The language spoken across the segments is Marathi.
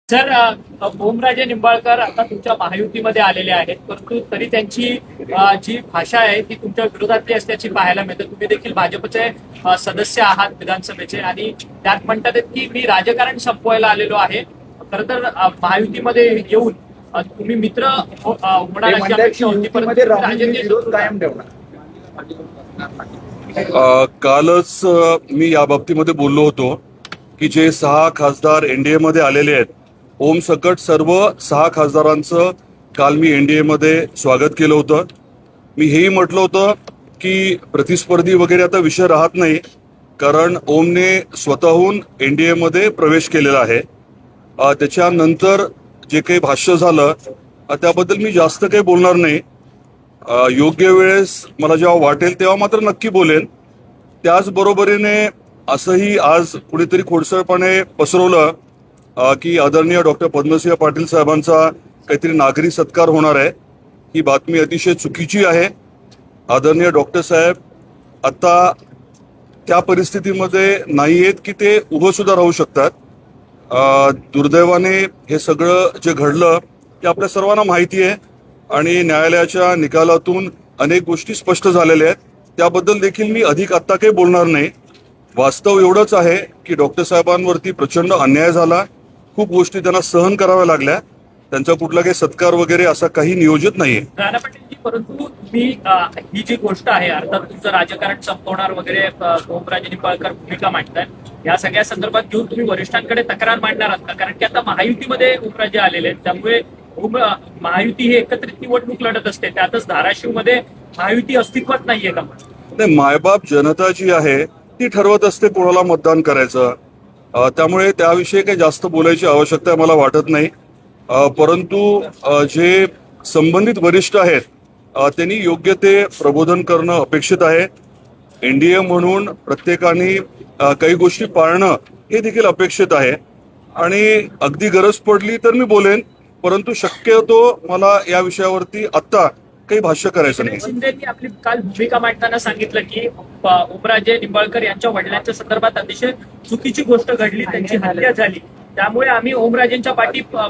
सर, ओमराजे निंबाळकर आता तुमच्या महायुतीमध्ये आलेले आहेत, परंतु तरी त्यांची जी भाषा आहे ती तुमच्या विरोधातली असल्याची पाहायला मिळते. तुम्ही देखील भाजपचे सदस्य आहात विधानसभेचे आणि त्यात म्हणतात की मी राजकारण संपवायला आलेलो आहे. खरं तर महायुतीमध्ये येऊन तुम्ही मित्र होणार अशी अपेक्षा होती, परंतु राजकीय विरोध कायम ठेवणार. कालच मी या बाबतीमध्ये बोललो होतो की जे 6 खासदार एनडीए मध्ये आलेले आहेत, ओम सकट सर्व 6 खासदारांचं काल मी एनडीए मध्ये स्वागत केलं होतं. मी हेही म्हटलं होतं की प्रतिस्पर्धी वगैरे आता विषय राहत नाही, कारण ओमने स्वतःहून एनडीए मध्ये प्रवेश केलेला आहे. त्याच्यानंतर जे काही भाष्य झालं त्याबद्दल मी जास्त काही बोलणार नाही. योग्य वेळेस मला जेव्हा वाटेल तेव्हा मात्र नक्की बोलेन. त्याचबरोबरीने असंही आज कुणीतरी खोडसळपणे पसरवलं की आदरणीय डॉक्टर पद्मसिंह पाटील साहेबांचा काहीतरी नागरी सत्कार होणार आहे. ही बातमी अतिशय चुकीची आहे. आदरणीय डॉक्टर साहेब आता त्या परिस्थितीमध्ये नाही आहेत की ते उभं सुद्धा राहू शकतात. दुर्दैवाने हे सगळं जे घडलं ते आपल्या सर्वांना माहिती आहे आणि न्यायालयाच्या निकालातून अनेक गोष्टी स्पष्ट झालेल्या आहेत. त्याबद्दल देखील मी अधिक आत्ता काही बोलणार नाही. वास्तव एवढंच आहे की डॉक्टर साहेबांवरती प्रचंड अन्याय झाला, खूप गोष्टी त्यांना सहन कराव्या लागल्या. त्यांचा कुठला काही सत्कार वगैरे असा काही नियोजित नाहीये. राणा पाटीलजी, परंतु तुम्ही ही जी गोष्ट आहे, अर्थात तुमचं राजकारण संपवणार वगैरे ओमराजे निंबाळकर भूमिका मांडताय, या सगळ्या संदर्भात घेऊन तुम्ही वरिष्ठांकडे तक्रार मांडणार आहात का? कारण की आता महायुतीमध्ये ओमराजे आलेले आहेत, त्यामुळे महायुती ही एकत्रित निवडणूक लढत असते, त्यातच धाराशिवमध्ये महायुती अस्तित्वात नाहीये का? नाही, मायबाप जनता जी आहे ती ठरवत असते कोणाला मतदान करायचं. त्यामुळे त्याविषयी काही जास्त बोलायची आवश्यकता मला वाटत नाही. परंतु जे संबंधित वरिष्ठ आहेत त्यांनी योग्य ते प्रबोधन करणं अपेक्षित आहे. एनडीए म्हणून प्रत्येकाने काही गोष्टी पाळणं हे देखील अपेक्षित आहे आणि अगदी गरज पडली तर मी बोलेन, परंतु शक्यतो मला या विषयावरती आत्ता काही भाष्य करायचं नाही. शिंदेनी आपली काल भूमिका मांडताना सांगितलं की ओमराजे निंबाळकर यांच्या वडिलांच्या संदर्भात अतिशय चुकीची गोष्ट घडली, त्यांची हत्या झाली, त्यामुळे आम्ही ओमराजेंच्या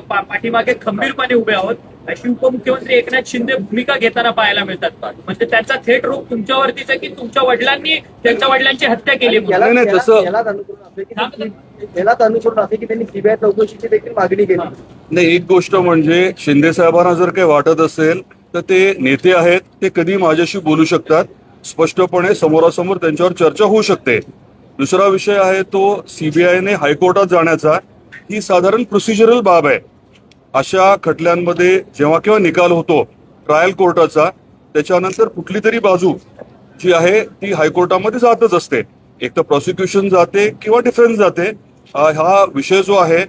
पाठीमागे खंबीरपणे उभे आहोत अशी उपमुख्यमंत्री एकनाथ शिंदे भूमिका घेताना पाहायला मिळतात. म्हणजे त्याचा थेट रोग तुमच्यावरतीच आहे की तुमच्या वडिलांनी त्यांच्या वडिलांची हत्या केली. यालाच अनुसरून असे की त्यांनी सीबीआय चौकशीची देखील मागणी केली. नाही, एक गोष्ट म्हणजे शिंदे साहेबांना जर काही वाटत असेल तर ते नेते आहेत, ते कधी माझ्याशी बोलू शकतात, स्पष्टपणे समोरासमोर त्यांच्यावर चर्चा होऊ शकते. दुसरा विषय आहे तो सीबीआयने हायकोर्टात जाण्याचा. ही साधारण प्रोसिजरल बाब आहे. अशा खटल्यांमध्ये जेव्हा केव्हा निकाल होतो ट्रायल कोर्टाचा, त्याच्यानंतर कुठली तरी बाजू जी आहे ती हायकोर्टामध्ये जातच असते. एक तर प्रॉसिक्युशन जाते किंवा डिफेन्स जाते. हा विषय जो आहे